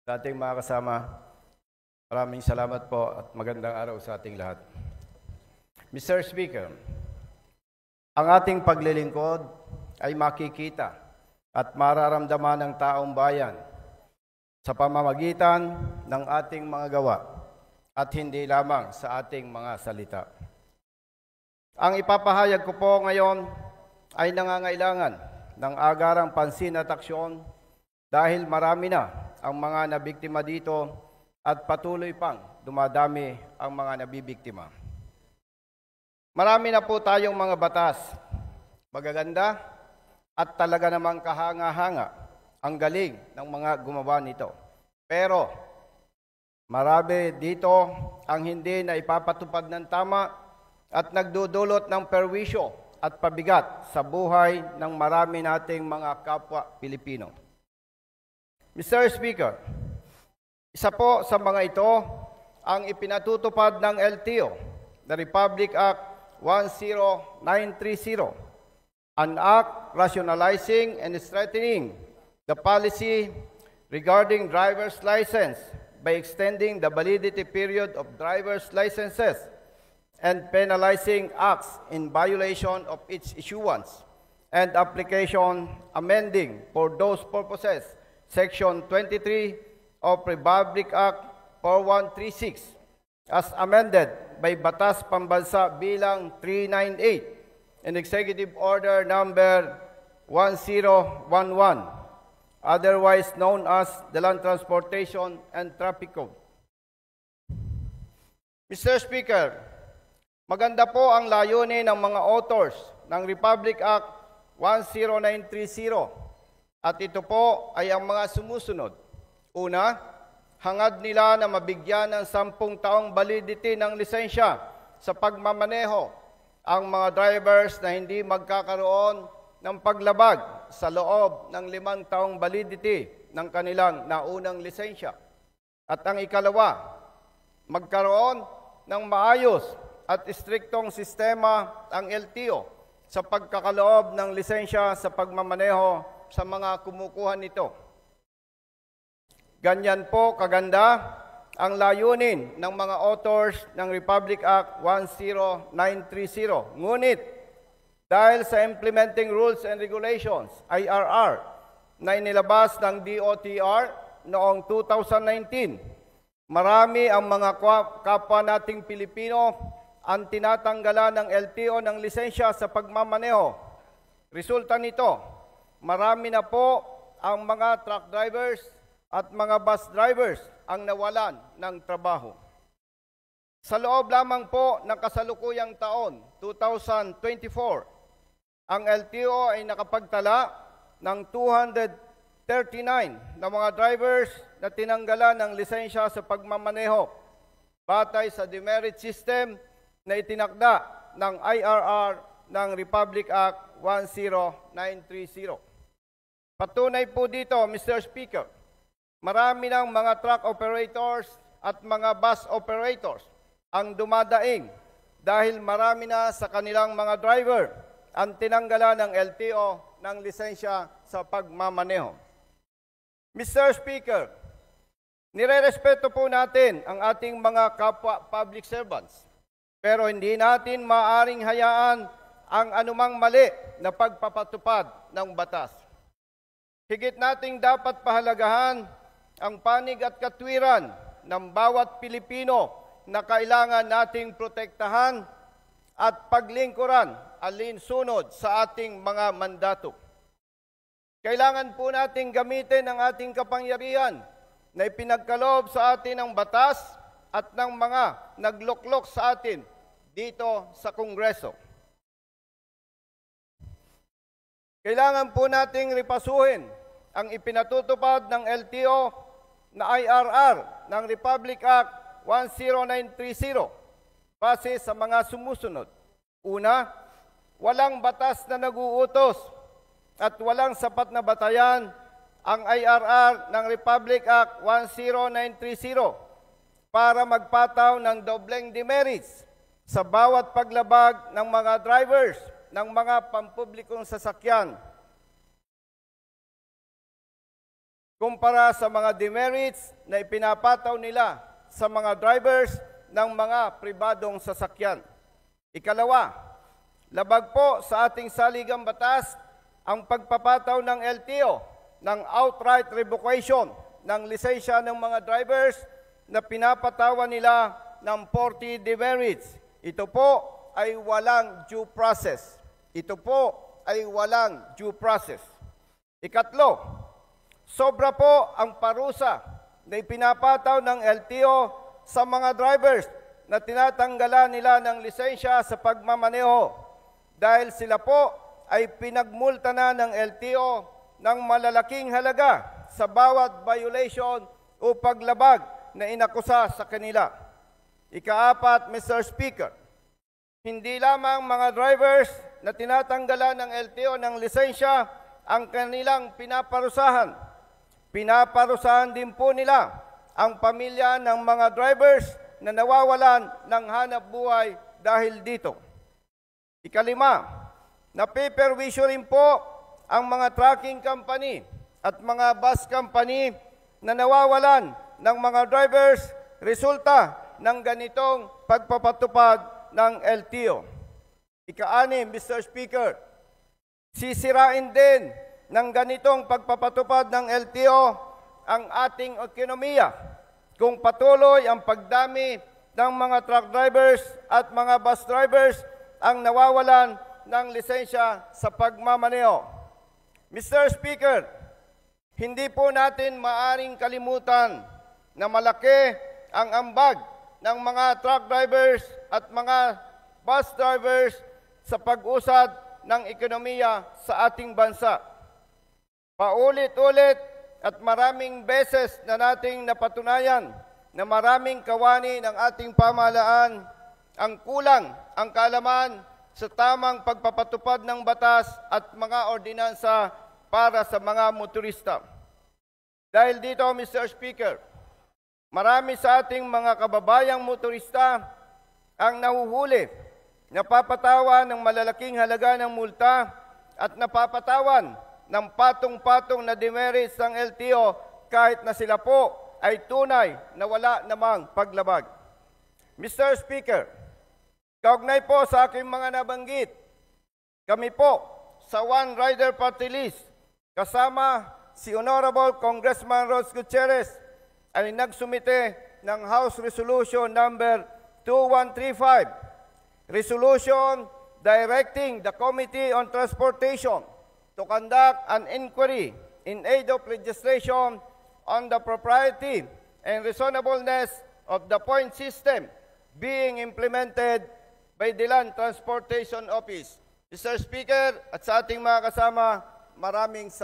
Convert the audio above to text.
Sa ating mga kasama, maraming salamat po at magandang araw sa ating lahat. Mr. Speaker, ang ating paglilingkod ay makikita at mararamdaman ng taong bayan sa pamamagitan ng ating mga gawa at hindi lamang sa ating mga salita. Ang ipapahayag ko po ngayon ay nangangailangan ng agarang pansin at aksyon dahil marami na ang mga nabiktima dito at patuloy pang dumadami ang mga nabibiktima. Marami na po tayong mga batas, magaganda at talaga namang kahanga-hanga ang galing ng mga gumawa nito. Pero marami dito ang hindi na ipapatupad ng tama at nagdudulot ng perwisyo at pabigat sa buhay ng marami nating mga kapwa Pilipino. Mr. Speaker, isa po sa mga ito ang ipinatutupad ng LTO, the Republic Act 10930, an act rationalizing and strengthening the policy regarding driver's license by extending the validity period of driver's licenses and penalizing acts in violation of its issuance and application, amending for those purposes Section 23 of Republic Act 4136 as amended by Batas Pambansa Bilang 398 and Executive Order Number 1011, otherwise known as the Land Transportation and Traffic Code. Mr. Speaker, maganda po ang layunin ng mga authors ng Republic Act 10930 at ito po ay ang mga sumusunod. Una, hangad nila na mabigyan ng 10 taong validity ng lisensya sa pagmamaneho ang mga drivers na hindi magkakaroon ng paglabag sa loob ng 5 taong validity ng kanilang naunang lisensya. At ang ikalawa, magkaroon ng maayos at istriktong sistema ang LTO sa pagkakaloob ng lisensya sa pagmamaneho sa mga kumukuha nito. Ganyan po kaganda ang layunin ng mga authors ng Republic Act 10930. Ngunit, dahil sa Implementing Rules and Regulations, IRR, na inilabas ng DOTR noong 2019, marami ang mga kapwa nating Pilipino ang tinatanggalan ng LTO ng lisensya sa pagmamaneho. Resulta nito, marami na po ang mga truck drivers at mga bus drivers ang nawalan ng trabaho. Sa loob lamang po ng kasalukuyang taon, 2024, ang LTO ay nakapagtala ng 239 na mga drivers na tinanggalan ng lisensya sa pagmamaneho batay sa demerit system na itinakda ng IRR ng Republic Act 10930. Patunay po dito, Mr. Speaker, marami ng mga truck operators at mga bus operators ang dumadaing dahil marami na sa kanilang mga driver ang tinanggalan ng LTO ng lisensya sa pagmamaneho. Mr. Speaker, nirerespeto po natin ang ating mga kapwa public servants, pero hindi natin maaring hayaan ang anumang mali na pagpapatupad ng batas. Higit nating dapat pahalagahan ang panig at katwiran ng bawat Pilipino na kailangan nating protektahan at paglingkuran alinsunod sa ating mga mandato. Kailangan po nating gamitin ang ating kapangyarihan na ipinagkaloob sa atin ng batas at ng mga nagluklok sa atin dito sa Kongreso. Kailangan po nating ripasuhin ang ipinatutupad ng LTO na IRR ng Republic Act 10930 base sa mga sumusunod. Una, walang batas na nag-uutos at walang sapat na batayan ang IRR ng Republic Act 10930 para magpataw ng dobleng demerits sa bawat paglabag ng mga drivers ng mga pampublikong sasakyan. kumpara sa mga demerits na ipinapataw nila sa mga drivers ng mga pribadong sasakyan. Ikalawa, labag po sa ating saligang batas ang pagpapataw ng LTO ng outright revocation ng lisensya ng mga drivers na pinapatawan nila ng 40 demerits. Ito po ay walang due process. Ito po ay walang due process. Ikatlo, sobra po ang parusa na ipinapataw ng LTO sa mga drivers na tinatanggalan nila ng lisensya sa pagmamaneho dahil sila po ay pinagmulta na ng LTO ng malalaking halaga sa bawat violation o paglabag na inakusa sa kanila. Ikaapat, Mr. Speaker, hindi lamang mga drivers na tinatanggalan ng LTO ng lisensya ang kanilang pinaparusahan. Pinaparusahan din po nila ang pamilya ng mga drivers na nawawalan ng hanap buhay dahil dito. Ikalima, napeperwisyo rin po ang mga trucking company at mga bus company na nawawalan ng mga drivers resulta ng ganitong pagpapatupad ng LTO. Ika-anim, Mr. Speaker, sisirain din ng ganitong pagpapatupad ng LTO ang ating ekonomiya kung patuloy ang pagdami ng mga truck drivers at mga bus drivers ang nawawalan ng lisensya sa pagmamaneho. Mr. Speaker, hindi po natin maaring kalimutan na malaki ang ambag ng mga truck drivers at mga bus drivers sa pag-usad ng ekonomiya sa ating bansa. Paulit-ulit at maraming beses na nating napatunayan na maraming kawani ng ating pamahalaan ang kulang ang kaalaman sa tamang pagpapatupad ng batas at mga ordinansa para sa mga motorista. Dahil dito, Mr. Speaker, marami sa ating mga kababayang motorista ang nahuhuli, napapatawa ng malalaking halaga ng multa at napapatawan ng patong-patong na demerits ng LTO kahit na sila po ay tunay na wala namang paglabag. Mr. Speaker, kaugnay po sa aking mga nabanggit, kami po sa One Rider Party List kasama si Honorable Congressman Rose Gutierrez ay nagsumite ng House Resolution number 2135, Resolution directing the Committee on Transportation to conduct an inquiry in aid of legislation on the propriety and reasonableness of the point system being implemented by the Land Transportation Office. Mr. Speaker, at sa ating mga kasama, maraming salamat.